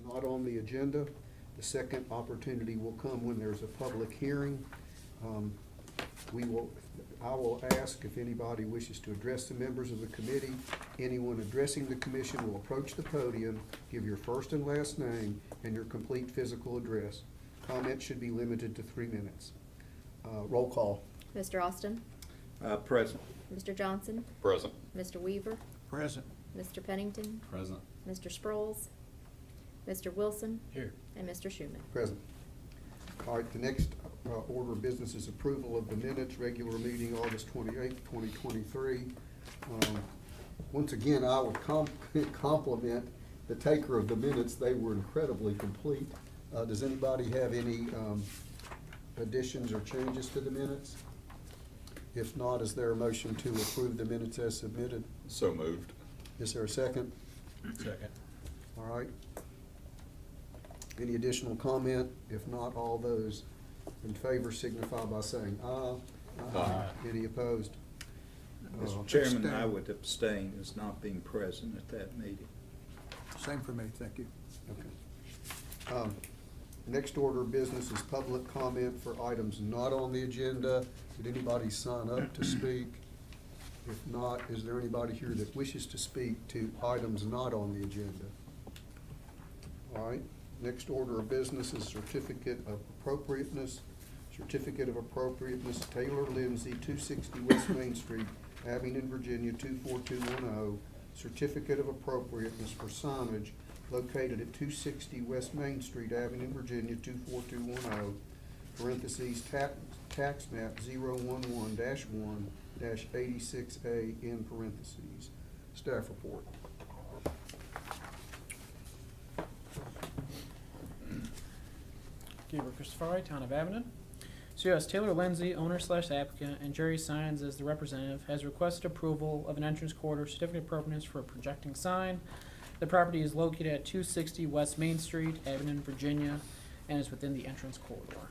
not on the agenda. The second opportunity will come when there's a public hearing. I will ask if anybody wishes to address the members of the committee. Anyone addressing the commission will approach the podium, give your first and last name, and your complete physical address. Comments should be limited to 3 minutes. Roll call. Mr. Austin? Present. Mr. Johnson? Present. Mr. Weaver? Present. Mr. Pennington? Present. Mr. Sproles? Mr. Wilson? Here. And Mr. Schuman. Present. All right, the next order of business is approval of the minutes, regular meeting August 28th, 2023. Once again, I would compliment the taker of the minutes. They were incredibly complete. Does anybody have any additions or changes to the minutes? If not, is there a motion to approve the minutes as submitted? So moved. Is there a second? Second. All right. Any additional comment? If not, all those in favor signify by saying aye. Aye. Any opposed? Mr. Chairman, abstain. I would abstain as not being present at that meeting. Same for me, thank you. Okay. Next order of business is public comment for items not on the agenda. Did anybody sign up to speak? If not, is there anybody here that wishes to speak to items not on the agenda? All right. Next order of business is certificate of appropriateness. Certificate of appropriateness, Taylor Lindsay, 260 West Main Street, Abingdon, Virginia, 24210. Certificate of appropriateness for signage located at 260 West Main Street, Abingdon, Virginia, 24210, parentheses, tax map 011-1-86A in parentheses. Staff report. Gabriel Christopher, Town of Abingdon. So yes, Taylor Lindsay, owner/applicant, and Jerry Signs as the representative, has requested approval of an entrance corridor certificate of appropriateness for a projecting sign. The property is located at 260 West Main Street, Abingdon, Virginia, and is within the entrance corridor.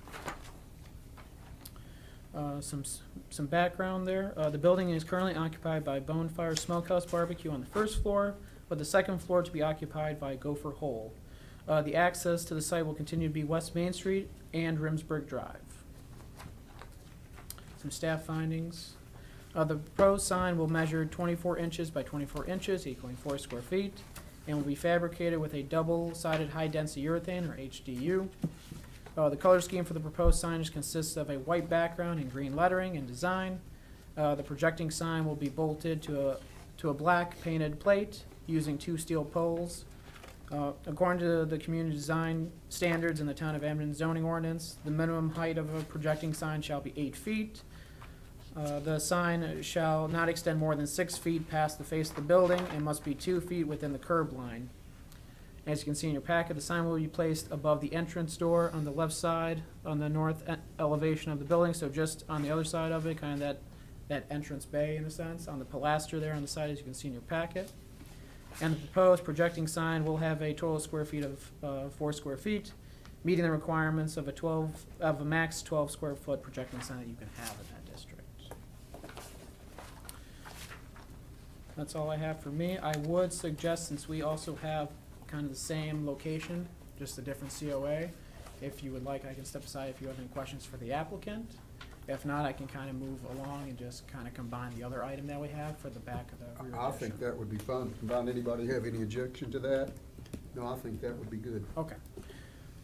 Some background there. The building is currently occupied by Bonefire Smokehouse Barbecue on the first floor, with the second floor to be occupied by Gopher Hole. The access to the site will continue to be West Main Street and Rimsburg Drive. Some staff findings. The proposed sign will measure 24 inches by 24 inches, equaling 4 square feet, and will be fabricated with a double-sided high-density urethane, or HDU. The color scheme for the proposed signage consists of a white background and green lettering and design. The projecting sign will be bolted to a black painted plate using 2 steel poles. According to the community design standards in the Town of Abingdon zoning ordinance, the minimum height of a projecting sign shall be 8 feet. The sign shall not extend more than 6 feet past the face of the building and must be 2 feet within the curb line. As you can see in your packet, the sign will be placed above the entrance door on the left side on the north elevation of the building, so just on the other side of it, kind of that entrance bay in a sense, on the pilaster there on the side, as you can see in your packet. And the proposed projecting sign will have a total square feet of 4 square feet, meeting the requirements of a max 12 square foot projecting sign that you can have in that district. That's all I have for me. I would suggest, since we also have kind of the same location, just a different COA, if you would like, I can step aside if you have any questions for the applicant. If not, I can kind of move along and just kind of combine the other item that we have for the back of the rear I addition. think that would be fun. Combine, anybody have any objection to that? No, I think that would be good. Okay.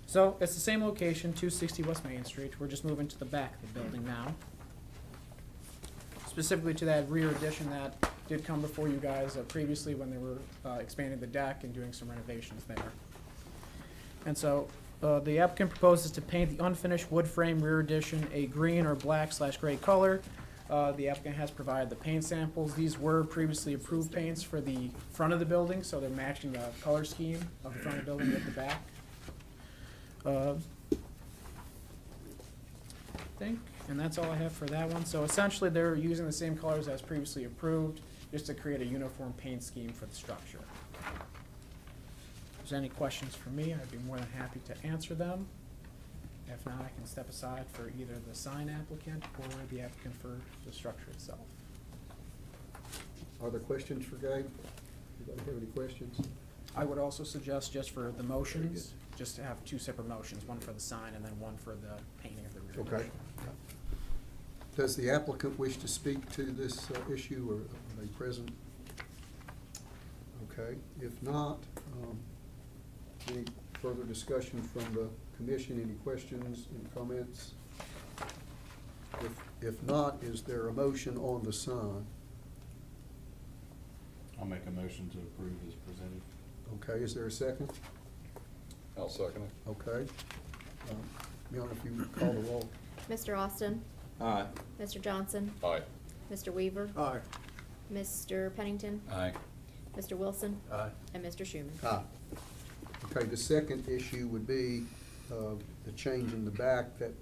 So it's the same location, 260 West Main Street. We're just moving to the back of the building now. Specifically to that rear addition that did come before you guys previously when they were expanding the deck and doing some renovations there. And so the applicant proposes to paint the unfinished wood frame rear addition a green or black/gray color. The applicant has provided the paint samples. These were previously approved paints for the front of the building, so they're matching the color scheme of the front of the building with the back. I think, and that's all I have for that one. So essentially, they're using the same colors as previously approved, just to create a uniform paint scheme for the structure. If there's any questions for me, I'd be more than happy to answer them. If not, I can step aside for either the sign applicant or the applicant for the structure itself. Are there questions for Gabe? Anybody have any questions? I would also suggest, just for the motions, just to have two separate motions, one for the sign and then one for the painting of the rear. Okay. Does the applicant wish to speak to this issue, or are they present? Okay, if not, any further discussion from the commission, any questions, any comments? If not, is there a motion on the sign? I'll make a motion to approve as presented. Okay, is there a second? I'll second it. Okay. Leon, if you would call the roll. Mr. Austin? Aye. Mr. Johnson? Aye. Mr. Weaver? Aye. Mr. Pennington? Aye. Mr. Wilson? Aye. And Mr. Schuman. Aye. Okay, the second issue would be the change in the back that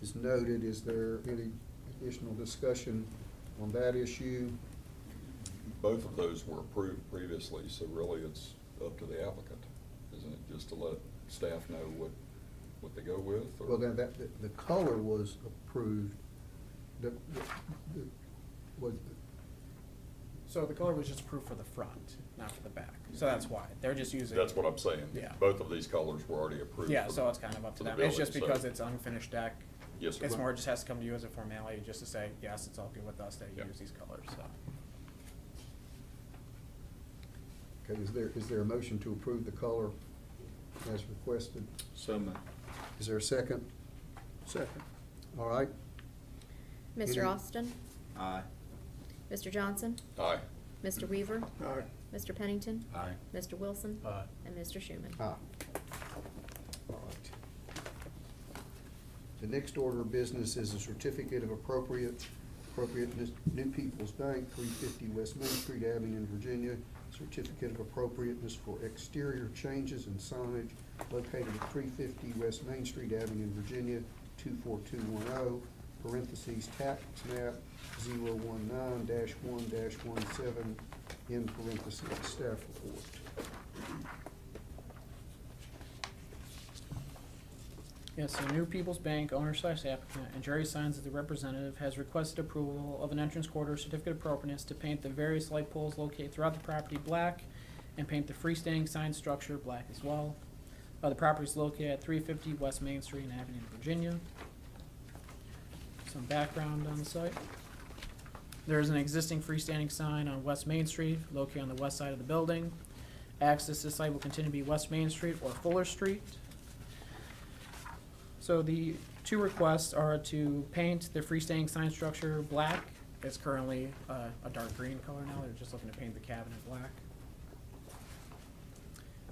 is noted. Is there any additional discussion on that issue? Both of those were approved previously, so really it's up to the applicant, isn't it? Just to let staff know what they go with, or? Well, then, the color was approved. Was, So the color was just approved for the front, not for the back. So that's why. They're just using. That's what I'm saying. Yeah. Both of these colors were already approved. Yeah, for so the- it's kind of up to for the them. It's just building, so- because it's unfinished deck. Yes, sir. It's more, just has to come to you as a formality, just to say, yes, it's all good with us that you Yeah. use these colors, so. okay, is there a motion to approve the color as requested? So moved. Is there a second? Second. All right, Mr. Any- Austin? Aye. Mr. Johnson? Aye. Mr. Weaver? Aye. Mr. Pennington? Aye. Mr. Wilson? Aye. And Mr. Schuman. aye. All right. The next order of business is a certificate of appropriateness, New People's Bank, 350 West Main Street, Abington, Virginia. Certificate of appropriateness for exterior changes and signage located at 350 West Main Street, Abington, Virginia, 24210, parentheses, tax map 019-1-17, in parentheses, staff report. Yes, so New People's Bank owner/applicant, and Jerry Signs as the representative, has requested approval of an entrance corridor certificate of appropriateness to paint the various light poles located throughout the property black and paint the freestanding sign structure black as well. The property is located at 350 West Main Street in Abington, Virginia. Some background on the site. There is an existing freestanding sign on West Main Street located on the west side of the building. Access to the site will continue to be West Main Street or Fuller Street. So the two requests are to paint the freestanding sign structure black. It's currently a dark green color now. They're just looking to paint the cabinet black.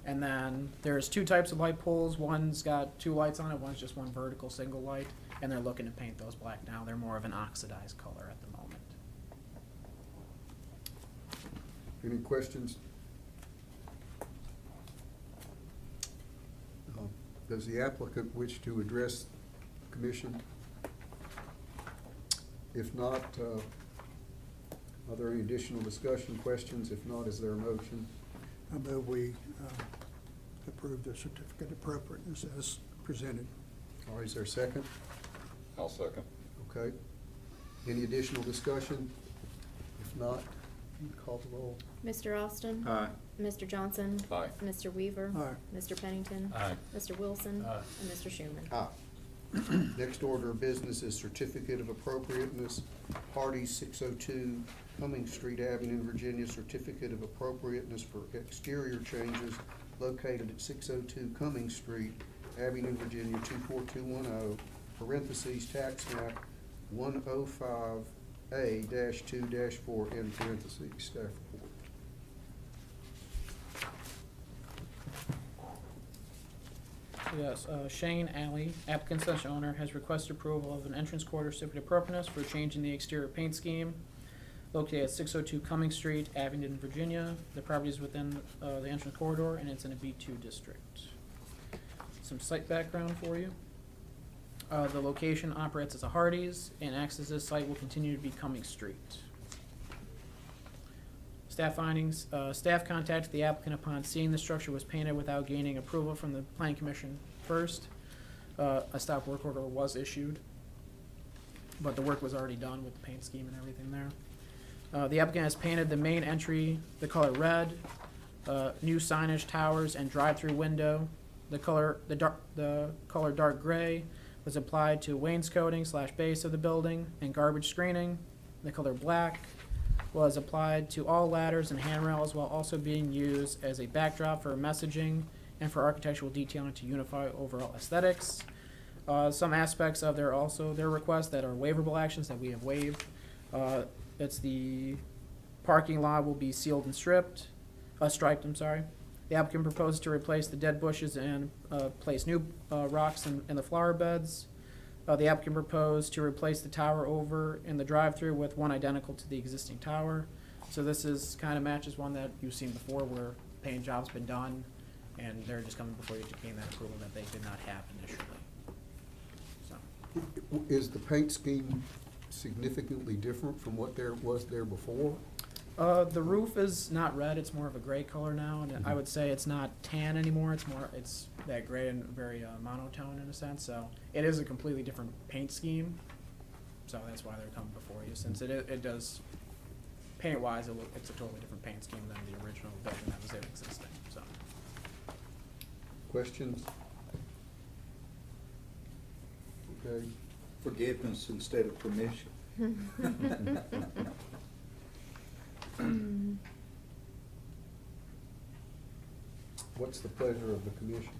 And then there's two types of light poles. One's got two lights on it, one's just one vertical single light, and they're looking to paint those black now. They're more of an oxidized color at the moment. Any questions? Does the applicant wish to address the commission? If not, are there any additional discussion, questions? If not, is there a motion? I move we approve the certificate of appropriateness as presented. All right, is there a second? I'll second. Okay. Any additional discussion? If not, you call the roll. Mr. Austin? Aye. Mr. Johnson? Aye. Mr. Weaver? Aye. Mr. Pennington? Aye. Mr. Wilson? Aye. And Mr. Schuman. Aye. Next order of business is certificate of appropriateness, Hardee's 602 Cummings Street, Abington, Virginia. Certificate of appropriateness for exterior changes located at 602 Cummings Street, Abington, Virginia, 24210, parentheses, tax map 105A-2-4, in parentheses, staff report. Yes, Shane Alley, applicant/owner, has requested approval of an entrance corridor certificate of appropriateness for change in the exterior paint scheme located at 602 Cummings Street, Abington, Virginia. The property is within the entrance corridor, and it's in a B2 district. Some site background for you. The location operates as a Hardee's, and access to this site will continue to be Cummings Street. Staff findings, staff contacted the applicant upon seeing the structure was painted without gaining approval from the planning commission first. A stop work order was issued, but the work was already done with the paint scheme and everything there. The applicant has painted the main entry the color red, new signage, towers, and drive-through window. The color dark gray was applied to wainscoting / base of the building and garbage screening. The color black was applied to all ladders and handrails while also being used as a backdrop for messaging and for architectural detailing to unify overall aesthetics. Some aspects of their request that are waiverable actions that we have waived. It's the parking lot will be sealed and striped. The applicant proposes to replace the dead bushes and place new rocks in the flower beds. The applicant proposed to replace the tower over in the drive-through with one identical to the existing tower. So this is kind of matches one that you've seen before where paint job's been done and they're just coming before you to gain that approval that they did not have initially. So. Is the paint scheme significantly different from what was there before? The roof is not red, it's more of a gray color now, and I would say it's not tan anymore, it's that gray and very monotone in a sense, so it is a completely different paint scheme, so that's why they're coming before you, since it does, paint-wise, it's a totally different paint scheme than the original building that was there existing, so. Questions? Okay. Forgiveness instead of permission. What's the pleasure of the commission?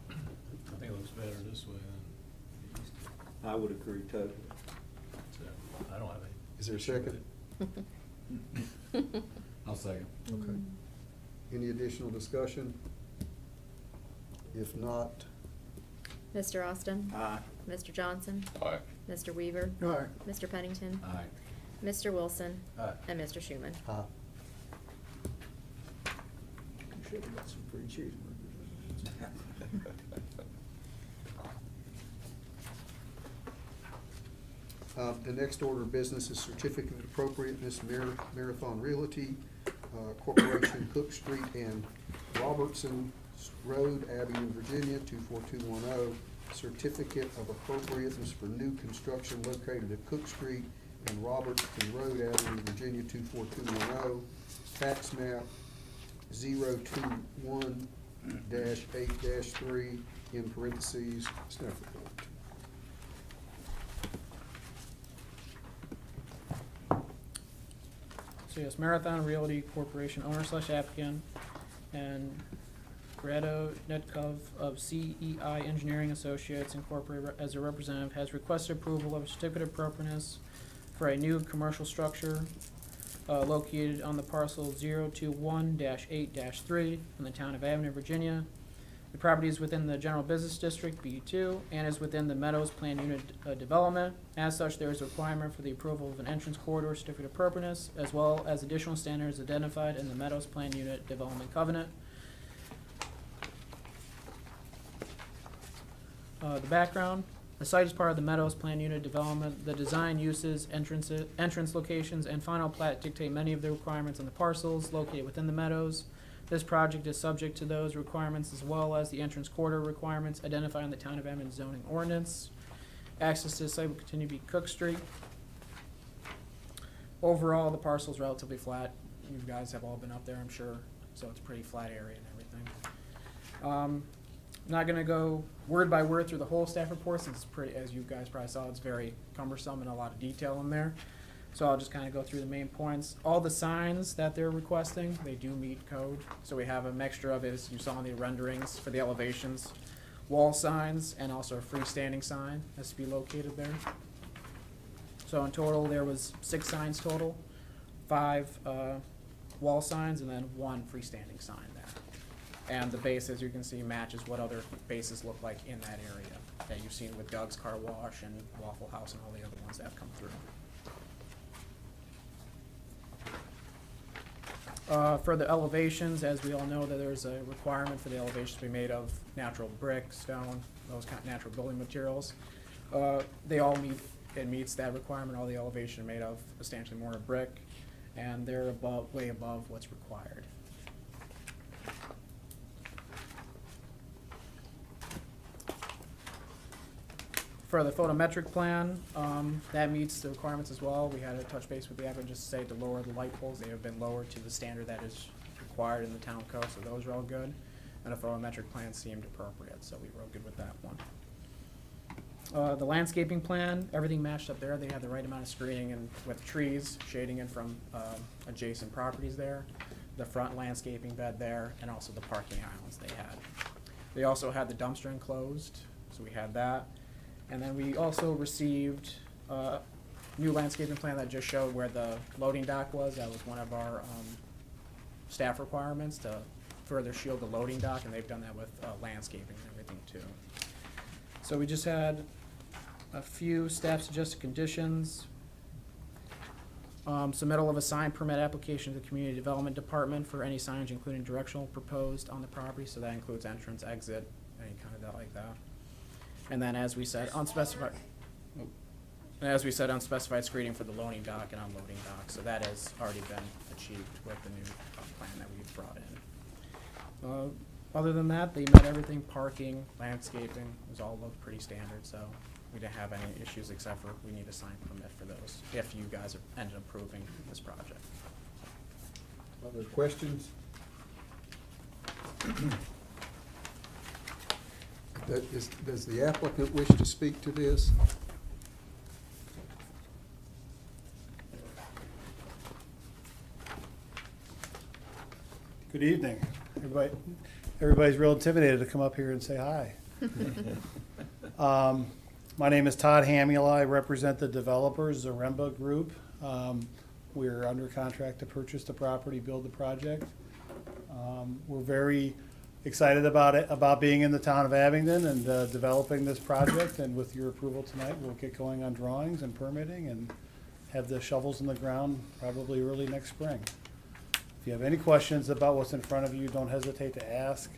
I think it looks better this way than it used to. I would agree totally. So, I don't have any. Is there a issue with second? it. I'll second. Okay. Any additional discussion? If not, Mr. Austin? Aye. Mr. Johnson? Aye. Mr. Weaver? Aye. Mr. Pennington? Aye. Mr. Wilson? Aye. And Mr. Schuman? aye. You should have got some free cheeseburgers. The next order of business is certificate of appropriateness, Marathon Realty Corporation, Cook Street and Robertson Road, Abington, Virginia, 24210. Certificate of appropriateness for new construction located at Cook Street and Robertson Road, Abington, Virginia, 24210. Tax map 021-8-3 in parentheses, staff report. So yes, Marathon Realty Corporation owner / applicant and Grado Netkov of CEI Engineering Associates Incorporated as a representative has requested approval of a certificate of appropriateness for a new commercial structure located on the parcel 021-8-3 in the town of Abington, Virginia. The property is within the General Business District, B2, and is within the Meadows Plan Unit development. As such, there is a requirement for the approval of an entrance corridor certificate of appropriateness, as well as additional standards identified in the Meadows Plan Unit Development Covenant. The background, the site is part of the Meadows Plan Unit development. The design, uses, entrance locations, and final plat dictate many of the requirements on the parcels located within the Meadows. This project is subject to those requirements as well as the entrance corridor requirements identified in the Town of Abington zoning ordinance. Access to the site will continue to be Cook Street. Overall, the parcel is relatively flat. You guys have all been up there, I'm sure, so it's a pretty flat area and everything. I'm not gonna go word by word through the whole staff report since it's pretty, as you guys probably saw, it's very cumbersome and a lot of detail in there. So I'll just kind of go through the main points. All the signs that they're requesting, they do meet code. So we have a mixture of, as you saw in the renderings for the elevations, wall signs, and also a freestanding sign has to be located there. So in total, there was 6 signs total, 5 wall signs, and then 1 freestanding sign there. And the base, as you can see, matches what other bases look like in that area that you've seen with Doug's Car Wash and Waffle House and all the other ones that have come through. For the elevations, as we all know, that there's a requirement for the elevations to be made of natural brick, stone, those kind of natural building materials. They all meet, it meets that requirement. All the elevations are made of substantially mortar brick, and they're above, way above what's required. For the photometric plan, that meets the requirements as well. We had a touch base with the applicant just to say to lower the light poles. They have been lowered to the standard that is required in the town code, so those are all good. And the photometric plan seemed appropriate, so we were good with that one. The landscaping plan, everything matched up there. They had the right amount of screening and with trees shading in from adjacent properties there. The front landscaping bed there, and also the parking islands they had. They also had the dumpster enclosed, so we had that. And then we also received a new landscaping plan that just showed where the loading dock was. That was one of our staff requirements to further shield the loading dock, and they've done that with landscaping and everything too. So we just had a few staff suggested conditions. Submittal of a sign permit application to the Community Development Department for any signage, including directional proposed on the property, so that includes entrance, exit, any kind of that like that. And then, as we said, unspecified screening for the loading dock and unloading dock, so that has already been achieved with the new plan that we've brought in. Other than that, they met everything, parking, landscaping, was all looked pretty standard, so we didn't have any issues except for we need a sign permit for those, if you guys ended up approving this project. Other questions? Does the applicant wish to speak to this? Good evening. Everybody's real intimidated to come up here and say hi. My name is Todd Hamula. I represent the developers, Zaremba Group. We're under contract to purchase the property, build the project. We're very excited about it, about being in the town of Abingdon and developing this project. And with your approval tonight, we'll get going on drawings and permitting and have the shovels in the ground probably early next spring. If you have any questions about what's in front of you, don't hesitate to ask.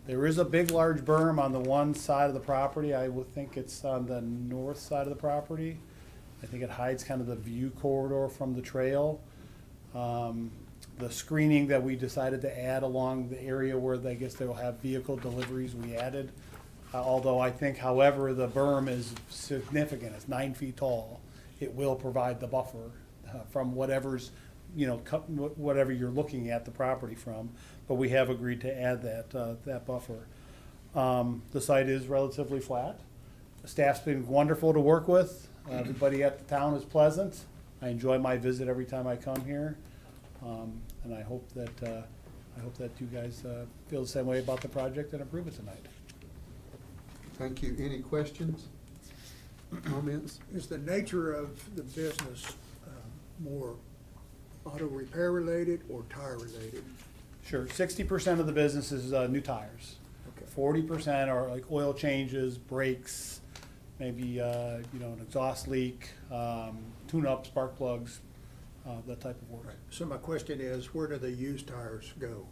There is a big, large berm on the one side of the property. I would think it's on the north side of the property. I think it hides kind of the view corridor from the trail. The screening that we decided to add along the area where I guess they will have vehicle deliveries, we added. Although I think, however, the berm is significant. It's 9 feet tall. It will provide the buffer from whatever's, whatever you're looking at the property from, but we have agreed to add that buffer. The site is relatively flat. The staff's been wonderful to work with. Everybody at the town is pleasant. I enjoy my visit every time I come here, and I hope that you guys feel the same way about the project and approve it tonight. Thank you. Any questions? Comments? Is the nature of the business more auto repair related or tire related? Sure, 60% of the business is new tires. Okay. 40% are like oil changes, brakes, maybe an exhaust leak, tune-up, spark plugs, that type of work. So my question is, where do the used tires go?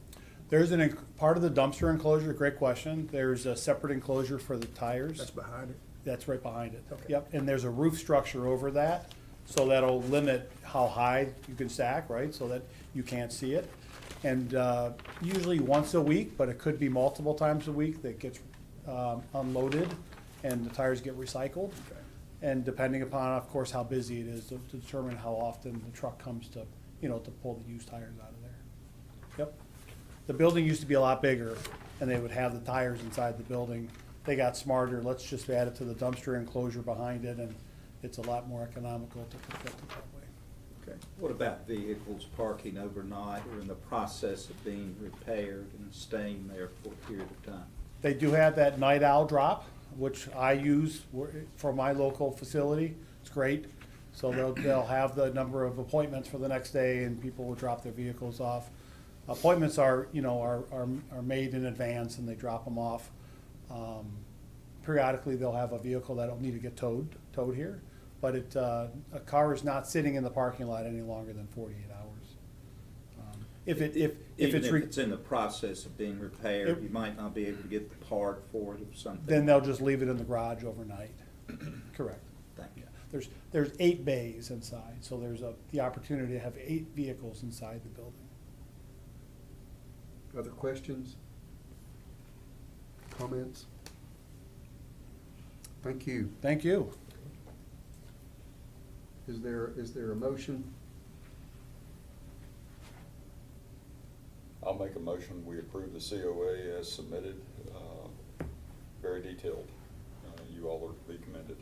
There's part of the dumpster enclosure. Great question. There's a separate enclosure for the tires. That's behind it? That's right behind it. Okay. Yep, and there's a roof structure over that, so that'll limit how high you can stack, right, so that you can't see it. And usually once a week, but it could be multiple times a week, that gets unloaded and the tires get recycled. Okay. And depending upon, of course, how busy it is, to determine how often the truck comes to, to pull the used tires out of there. Yep. The building used to be a lot bigger, and they would have the tires inside the building. They got smarter. Let's just add it to the dumpster enclosure behind it, and it's a lot more economical to construct it that way. Okay. What about vehicles parking overnight or in the process of being repaired and staying there for a period of time? They do have that night owl drop, which I use for my local facility. It's great. So they'll have the number of appointments for the next day, and people will drop their vehicles off. Appointments are made in advance, and they drop them off. Periodically, they'll have a vehicle that'll need to get towed here, but a car is not sitting in the parking lot any longer than 48 hours. Even if it's in the process of being repaired, you might not be able to get the part for it or something. Then they'll just leave it in the garage overnight. Correct. Thank you. There's 8 bays inside, so there's the opportunity to have 8 vehicles inside the building. Other questions? Comments? Thank you. Thank you. Is there a motion? I'll make a motion, we approve the COA as submitted, very detailed. You all are to be commended.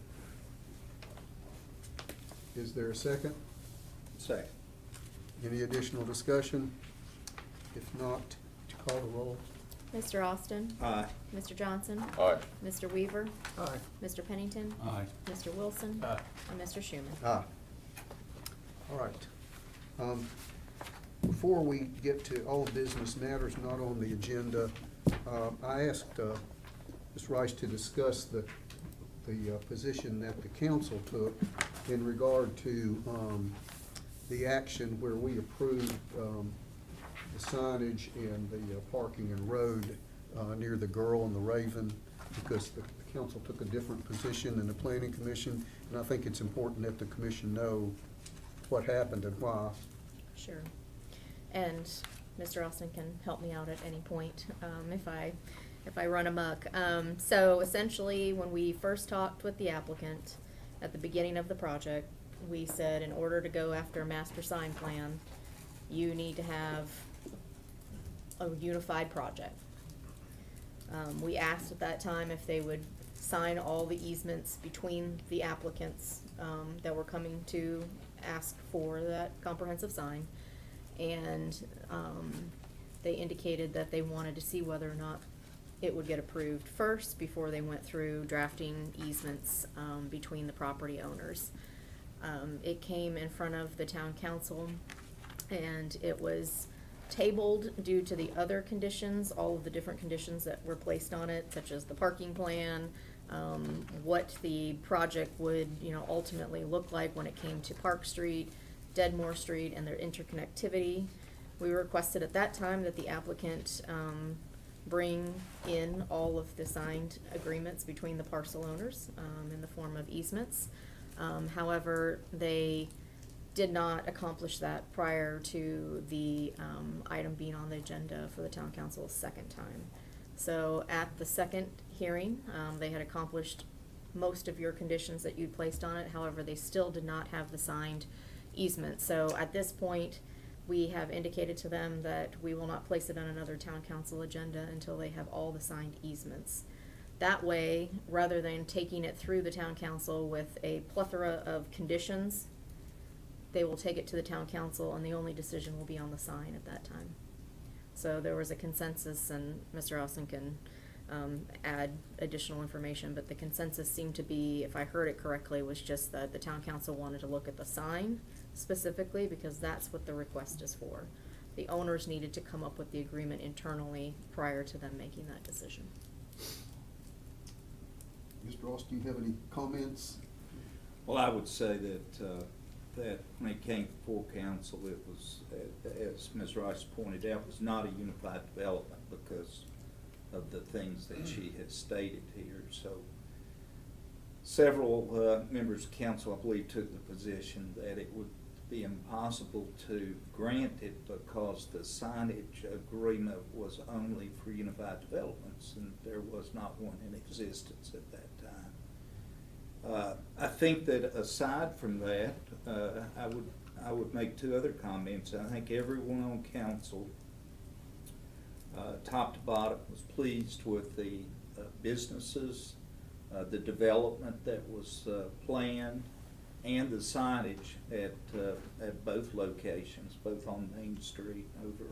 Is there a second? Second. Any additional discussion? If not, would you call the roll? Mr. Austin? Aye. Mr. Johnson? Aye. Mr. Weaver? Aye. Mr. Pennington? Aye. Mr. Wilson? Aye. And Mr. Schuman? Aye. All right. Before we get to all business matters not on the agenda, I asked Ms. Rice to discuss the position that the council took in regard to the action where we approved the signage and the parking and road near the Girl and the Raven, because the council took a different position than the planning commission, and I think it's important that the commission know what happened and why. Sure. And Mr. Austin can help me out at any point if I run amok. So essentially, when we first talked with the applicant at the beginning of the project, we said in order to go after a master sign plan, you need to have a unified project. We asked at that time if they would sign all the easements between the applicants that were coming to ask for that comprehensive sign. And they indicated that they wanted to see whether or not it would get approved first before they went through drafting easements between the property owners. It came in front of the town council, and it was tabled due to the other conditions, all of the different conditions that were placed on it, such as the parking plan, what the project would, ultimately look like when it came to Park Street, Deadmore Street, and their interconnectivity. We requested at that time that the applicant bring in all of the signed agreements between the parcel owners in the form of easements. However, they did not accomplish that prior to the item being on the agenda for the town council's second time. So at the second hearing, they had accomplished most of your conditions that you'd placed on it. However, they still did not have the signed easement. So at this point, we have indicated to them that we will not place it on another town council agenda until they have all the signed easements. That way, rather than taking it through the town council with a plethora of conditions, they will take it to the town council, and the only decision will be on the sign at that time. So there was a consensus, and Mr. Austin can add additional information, but the consensus seemed to be, if I heard it correctly, was just that the town council wanted to look at the sign specifically, because that's what the request is for. The owners needed to come up with the agreement internally prior to them making that decision. Mr. Ross, do you have any comments? Well, I would say that when it came before council, it was, as Ms. Rice pointed out, was not a unified development because of the things that she has stated here. So several members of council, I believe, took the position that it would be impossible to grant it because the signage agreement was only for unified developments, and there was not one in existence at that time. I think that aside from that, I would make two other comments. I think everyone on council, top to bottom, was pleased with the businesses, the development that was planned, and the signage at both locations, both on Main Street over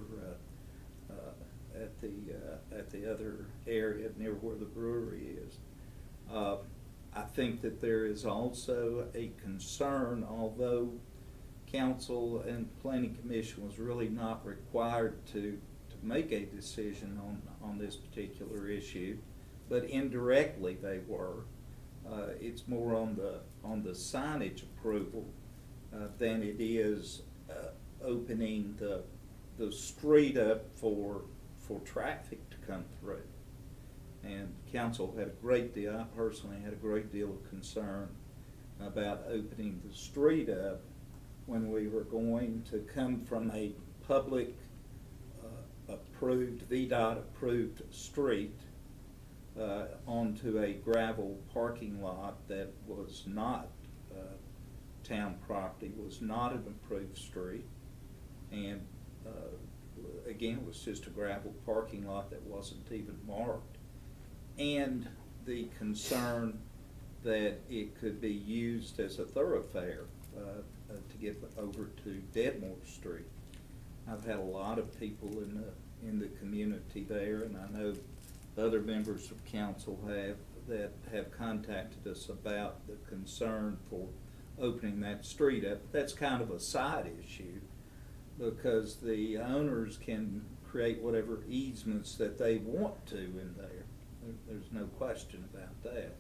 at the other area near where the brewery is. I think that there is also a concern, although council and planning commission was really not required to make a decision on this particular issue, but indirectly they were. It's more on the signage approval than it is opening the street up for traffic to come through. And council had a great deal, I personally had a great deal of concern about opening the street up when we were going to come from a public approved, VDOT approved street onto a gravel parking lot that was not town property, was not an approved street. And again, it was just a gravel parking lot that wasn't even marked. And the concern that it could be used as a thoroughfare to get over to Deadmore Street. I've had a lot of people in the community there, and I know other members of council have contacted us about the concern for opening that street up. That's kind of a side issue, because the owners can create whatever easements that they want to in there. There's no question about that.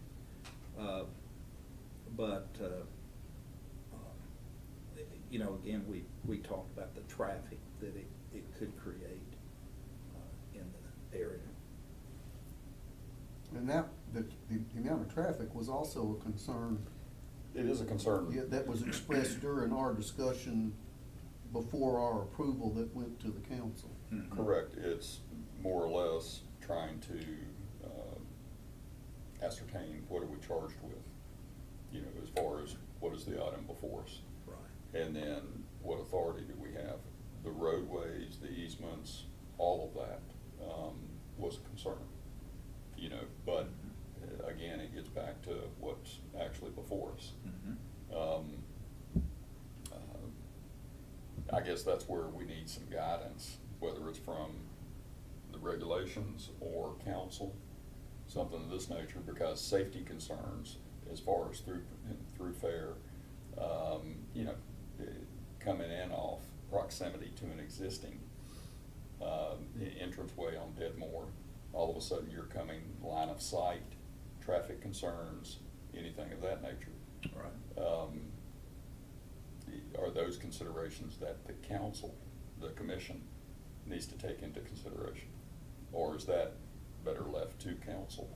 You know, again, we talked about the traffic that it could create in the area. And that, the amount of traffic was also a concern. It is a concern. Yeah, that was expressed during our discussion before our approval that went to the council. Mhm. Correct. It's more or less trying to ascertain what are we charged with, you know, as far as what is the item before us. Right. And then what authority do we have? The roadways, the easements, all of that was a concern, you know, but again, it gets back to what's actually before us. Mhm. I guess that's where we need some guidance, whether it's from the regulations or council, something of this nature, because safety concerns as far as through fair, you know, coming in off proximity to an existing entranceway on Deadmore, all of a sudden you're coming line of sight, traffic concerns, anything of that nature. Right. Are those considerations that the council, the commission, needs to take into consideration? Or is that better left to council?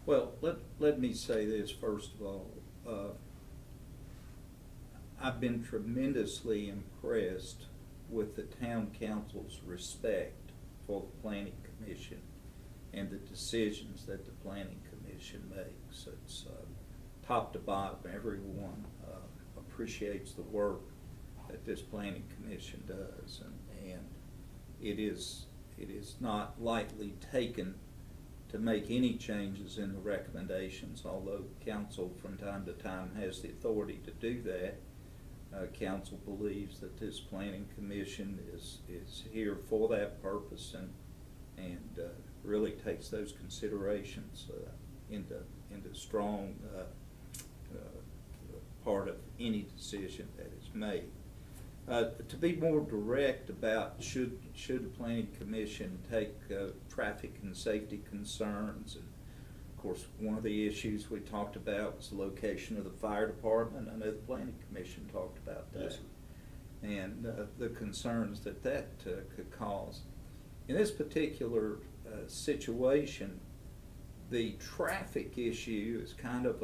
Well, let me say this first of all. I've been tremendously impressed with the town council's respect for the planning commission and the decisions that the planning commission makes. It's top to bottom, everyone appreciates the work that this planning commission does, and it is not lightly taken to make any changes in the recommendations, although council from time to time has the authority to do that. Council believes that this planning commission is here for that purpose and really takes those considerations into strong part of any decision that is made. To be more direct about should the planning commission take traffic and safety concerns, and of course one of the issues we talked about was the location of the fire department. I know the planning commission talked about that. Yes, sir. And the concerns that could cause. In this particular situation, the traffic issue is kind of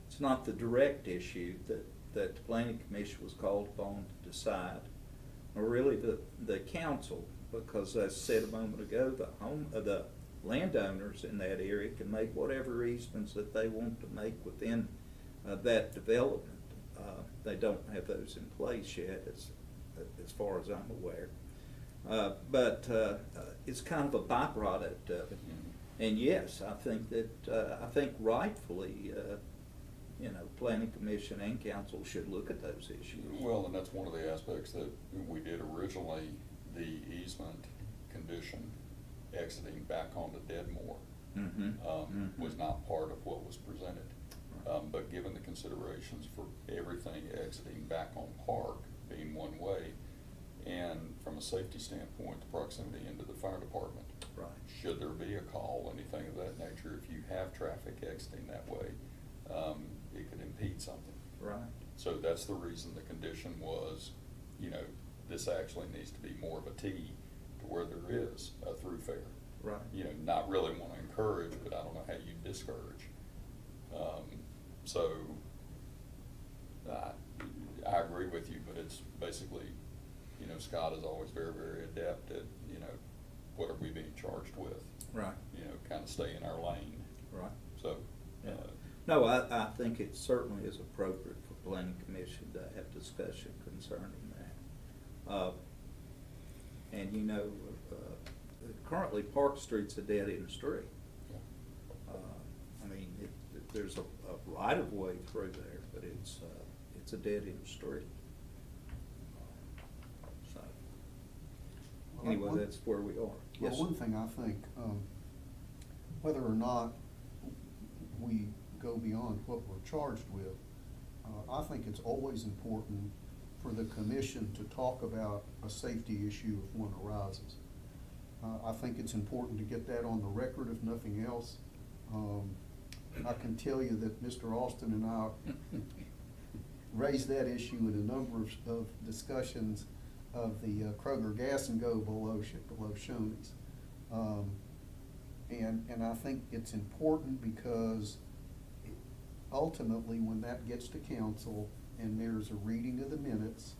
it's not the direct issue that the planning commission was called upon to decide, or really the council, because as I said a moment ago, the landowners in that area can make whatever easements that they want to make within that development. They don't have those in place yet, as far as I'm aware. But it's kind of a byproduct of it. And yes, I think rightfully, planning commission and council should look at those issues. Well, and that's one of the aspects that we did originally, the easement condition exiting back onto Deadmore. Was not part of what was presented. But given the considerations for everything exiting back on Park being one way, and from a safety standpoint, the proximity into the fire department. Right. Should there be a call, anything of that nature, if you have traffic exiting that way, it could impede something. Right. So that's the reason the condition was, this actually needs to be more of a T to where there is a throughfare. Right. Not really want to encourage, but I don't know how you discourage. So I agree with you, but it's basically, Scott is always very, very adept at, what are we being charged with? Right. kind of stay in our lane. Right. So, Yeah. No, I think it certainly is appropriate for planning commission to have discussion concerning that. And you know, currently Park Street's a dead-end street. yeah. I mean, there's a right of way through there, but it's a dead-end street. So, Well, anyway, one- that's where we are. Well, Yes, one thing I think, whether or not we go beyond what we're charged with, I think it's always important for the commission to talk about a safety issue if one arises. I think it's important to get that on the record, if nothing else. I can tell you that Mr. Austin and I raised that issue in a number of discussions of the Kroger Gas and Go below Shoney's. And I think it's important because ultimately, when that gets to council and there's a reading of the minutes,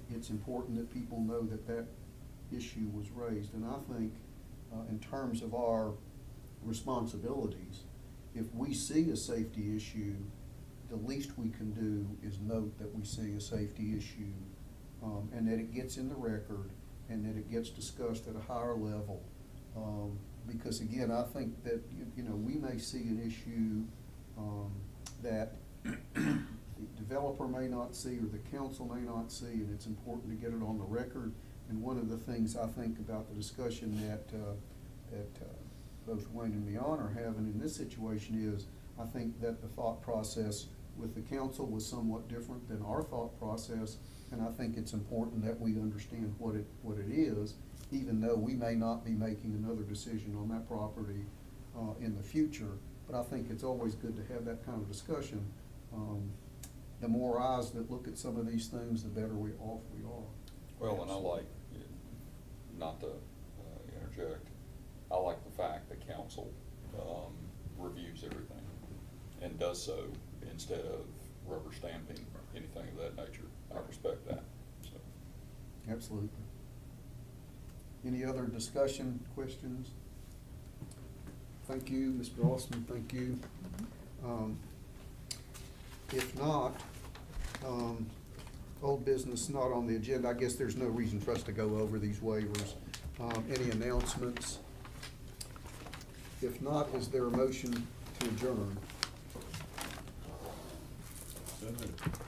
it's important that people know that that issue was raised. And I think, in terms of our responsibilities, if we see a safety issue, the least we can do is note that we see a safety issue, and that it gets in the record, and that it gets discussed at a higher level. Because again, I think that, you know, we may see an issue, that the developer may not see or the council may not see, and it's important to get it on the record. And one of the things I think about the discussion that both Wayne and Leon are having in this situation is, I think that the thought process with the council was somewhat different than our thought process, and I think it's important that we understand what it is, even though we may not be making another decision on that property in the future. But I think it's always good to have that kind of discussion. The more eyes that look at some of these things, the better off we are. Well, and I like, not to interject, I like the fact that council reviews everything and does so instead of rubber stamping anything of that nature. I respect that, so. Absolutely. Any other discussion, questions? Thank you, Mr. Austin, thank you. If not, old business not on the agenda, I guess there's no reason for us to go over these waivers. Any announcements? If not, is there a motion to adjourn?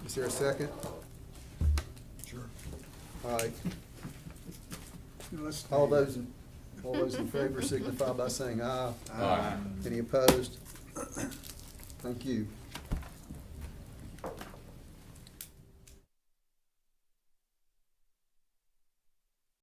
Is there a second? Sure. All right. Let's- All those in favor signify by saying aye. Aye. Any opposed? Thank you.